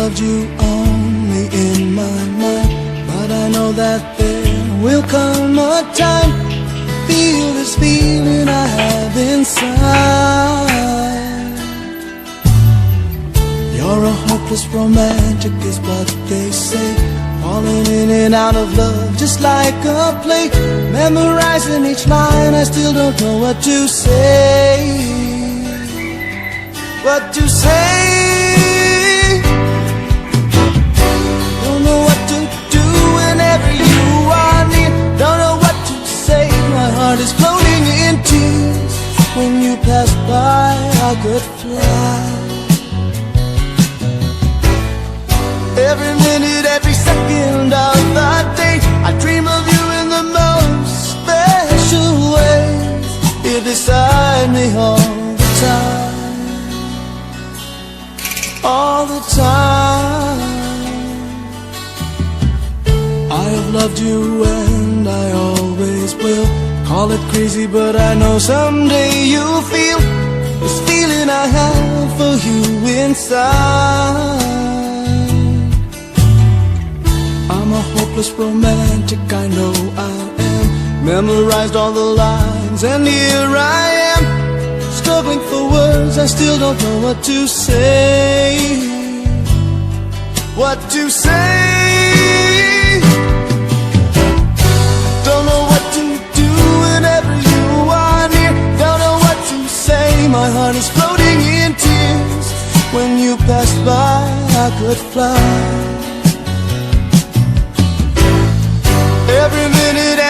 loved you only in my mind, but I know that there will come a time to feel this feeling I have inside. You're a hopeless romantic is what they say, falling in and out of love just like a play, memorizing each line. I still don't know what to say. What to say? Don't know what to do whenever you are near. Don't know what to say. My heart is floating in tears. When you pass by, I could fly. Every minute, every second of the day, I dream of you in the most special ways. You're beside me all the time. All the time. I have loved you and I always will. Call it crazy, but I know someday you'll feel this feeling I have for you inside. I'm a hopeless romantic, I know I am. Memorized all the lines and here I am, struggling for words, I still don't know what to say. What to say? Don't know what to do whenever you are near. Don't know what to say, my heart is floating in tears. When you pass by, I could fly.